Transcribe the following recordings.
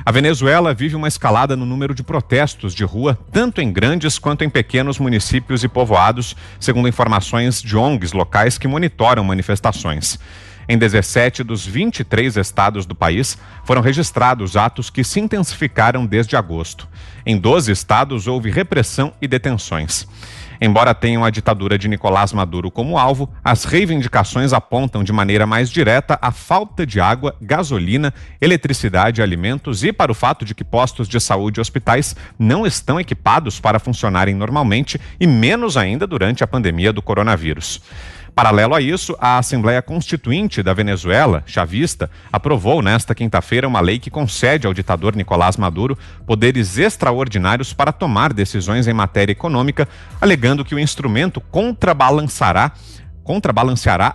A Venezuela vive uma escalada no número de protestos de rua, tanto em grandes quanto em pequenos municípios e povoados, segundo informações de ONGs locais que monitoram manifestações. Em 17 dos 23 estados do país, foram registrados atos que se intensificaram desde agosto. Em 12 estados, houve repressão e detenções. Embora tenham a ditadura de Nicolás Maduro como alvo, as reivindicações apontam de maneira mais direta a falta de água, gasolina, eletricidade, alimentos e para o fato de que postos de saúde e hospitais não estão equipados para funcionarem normalmente e menos ainda durante a pandemia do coronavírus. Paralelo a isso, a Assembleia Constituinte da Venezuela, chavista, aprovou nesta quinta-feira uma lei que concede ao ditador Nicolás Maduro poderes extraordinários para tomar decisões em matéria econômica, alegando que o instrumento contrabalanceará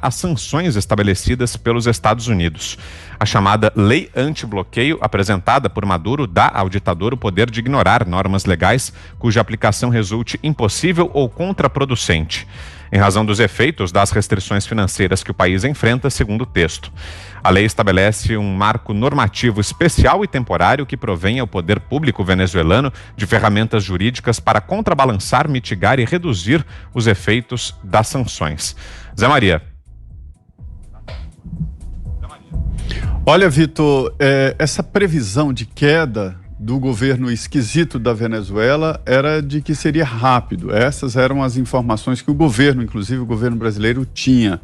as sanções estabelecidas pelos Estados Unidos. A chamada Lei Anti-Bloqueio, apresentada por Maduro, dá ao ditador o poder de ignorar normas legais cuja aplicação resulte impossível ou contraproducente, em razão dos efeitos das restrições financeiras que o país enfrenta, segundo o texto. A lei estabelece um marco normativo especial e temporário que provém ao poder público venezuelano de ferramentas jurídicas para contrabalançar, mitigar e reduzir os efeitos das sanções. Zé Maria. Olha, Vitor, essa previsão de queda do governo esquisito da Venezuela era de que seria rápido. Essas eram as informações que o governo, inclusive o governo brasileiro, tinha.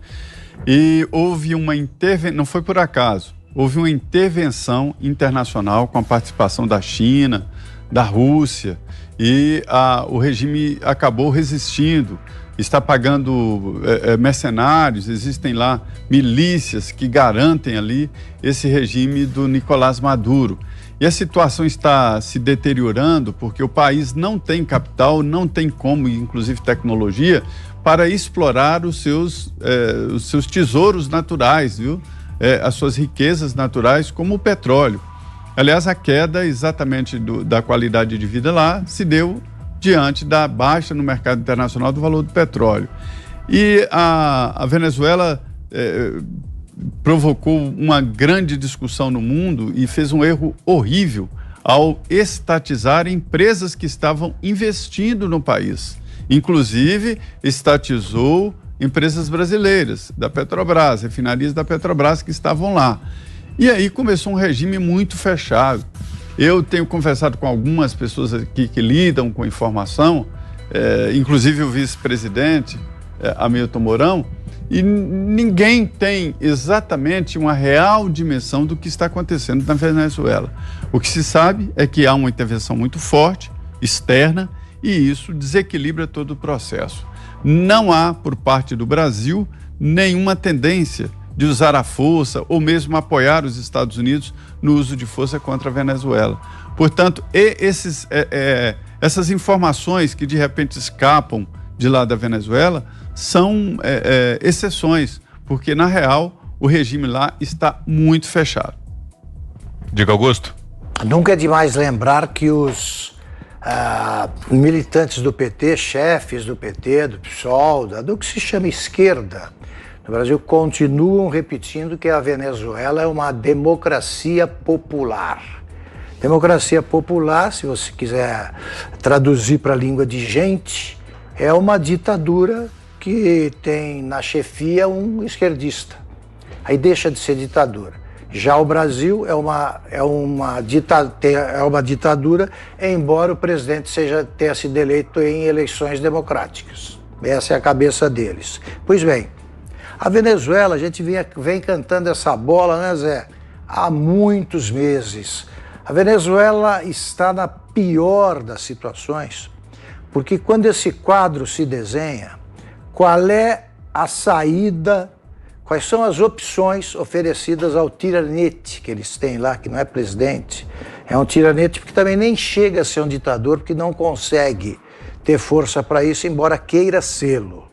E houve uma intervenção, não foi por acaso, houve uma intervenção internacional com a participação da China, da Rússia, e o regime acabou resistindo. Está pagando mercenários, existem lá milícias que garantem ali esse regime do Nicolás Maduro. E a situação está se deteriorando porque o país não tem capital, não tem como, inclusive tecnologia, para explorar os seus tesouros naturais, viu? As suas riquezas naturais, como o petróleo. Aliás, a queda exatamente da qualidade de vida lá se deu diante da baixa no mercado internacional do valor do petróleo. E a Venezuela provocou uma grande discussão no mundo e fez um erro horrível ao estatizar empresas que estavam investindo no país. Inclusive, estatizou empresas brasileiras, da Petrobras, refinarias da Petrobras que estavam lá. E aí começou um regime muito fechado. Eu tenho conversado com algumas pessoas aqui que lidam com informação, inclusive o vice-presidente, Hamilton Mourão, e ninguém tem exatamente uma real dimensão do que está acontecendo na Venezuela. O que se sabe é que há uma intervenção muito forte, externa, e isso desequilibra todo o processo. Não há, por parte do Brasil, nenhuma tendência de usar a força ou mesmo apoiar os Estados Unidos no uso de força contra a Venezuela. Portanto, essas informações que de repente escapam de lá da Venezuela são exceções, porque na real o regime lá está muito fechado. Diga, Augusto. Nunca é demais lembrar que os militantes do PT, chefes do PT, do PSOL, do que se chama esquerda no Brasil, continuam repetindo que a Venezuela é uma democracia popular. Democracia popular, se você quiser traduzir para a língua de gente, é uma ditadura que tem na chefia um esquerdista. Aí deixa de ser ditadura. Já o Brasil é uma ditadura, embora o presidente tenha sido eleito em eleições democráticas. Essa é a cabeça deles. Pois bem, a Venezuela, a gente vem cantando essa bola, né, Zé? Há muitos meses. A Venezuela está na pior das situações, porque quando esse quadro se desenha, qual é a saída, quais são as opções oferecidas ao tiranete que eles têm lá, que não é presidente, é um tiranete porque também nem chega a ser um ditador, porque não consegue ter força para isso, embora queira sê-lo.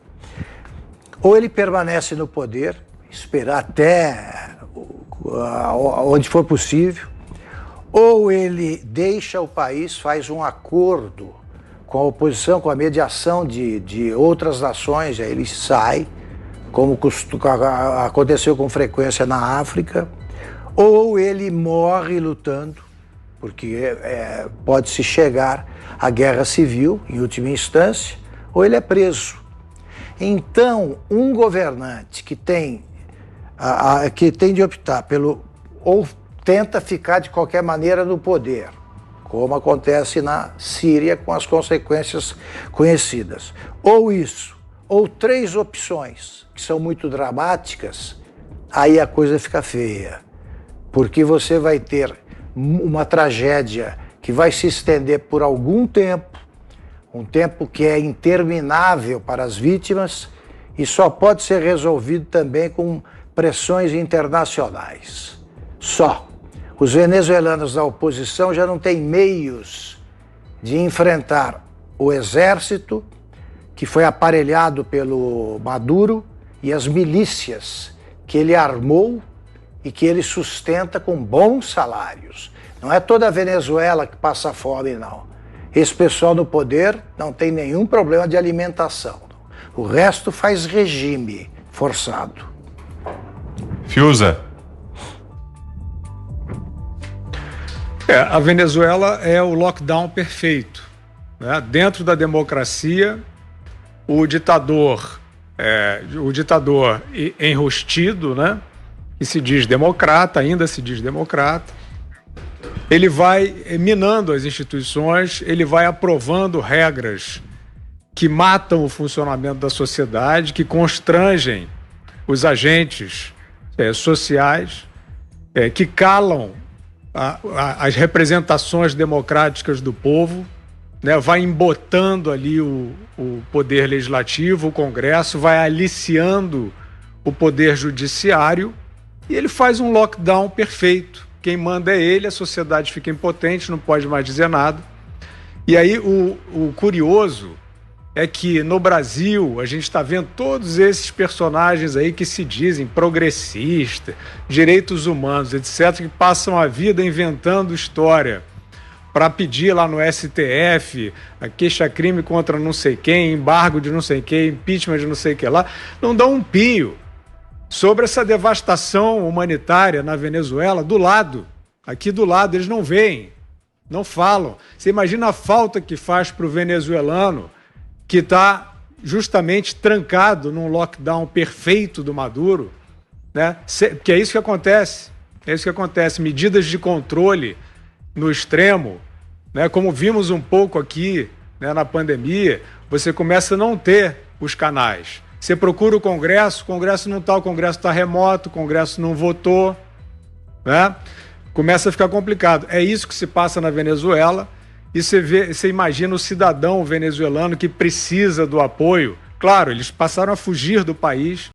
Ou ele permanece no poder, esperar até onde for possível, ou ele deixa o país, faz um acordo com a oposição, com a mediação de outras nações, aí ele sai, como aconteceu com frequência na África, ou ele morre lutando, porque pode-se chegar à guerra civil, em última instância, ou ele é preso. Então, um governante que tem de optar pelo, ou tenta ficar de qualquer maneira no poder, como acontece na Síria com as consequências conhecidas, ou isso, ou 3 opções que são muito dramáticas, aí a coisa fica feia, porque você vai ter uma tragédia que vai se estender por algum tempo, um tempo que é interminável para as vítimas e só pode ser resolvido também com pressões internacionais. Só. Os venezuelanos da oposição já não têm meios de enfrentar o exército, que foi aparelhado pelo Maduro, e as milícias que ele armou e que ele sustenta com bons salários. Não é toda a Venezuela que passa fome, não. Esse pessoal no poder não tem nenhum problema de alimentação. O resto faz regime forçado. Fiuza. A Venezuela é o lockdown perfeito, né? Dentro da democracia, o ditador enrustido, né? Que se diz democrata, ainda se diz democrata, ele vai minando as instituições, ele vai aprovando regras que matam o funcionamento da sociedade, que constrangem os agentes sociais, que calam as representações democráticas do povo, né? Vai embotando ali o poder legislativo, o Congresso, vai aliciando o poder judiciário e ele faz um lockdown perfeito. Quem manda é ele, a sociedade fica impotente, não pode mais dizer nada. E aí o curioso é que no Brasil a gente está vendo todos esses personagens aí que se dizem progressistas, direitos humanos, etc., que passam a vida inventando história para pedir lá no STF a queixa-crime contra não sei quem, embargo de não sei quem, impeachment de não sei o que lá, não dão um pio sobre essa devastação humanitária na Venezuela, do lado, aqui do lado, eles não veem, não falam. Você imagina a falta que faz para o venezuelano que está justamente trancado num lockdown perfeito do Maduro, né? Porque é isso que acontece, medidas de controle no extremo, né? Como vimos um pouco aqui, né, na pandemia, você começa a não ter os canais. Você procura o Congresso não está, o Congresso está remoto, o Congresso não votou, né? Começa a ficar complicado. É isso que se passa na Venezuela. E você imagina o cidadão venezuelano que precisa do apoio. Claro, eles passaram a fugir do país,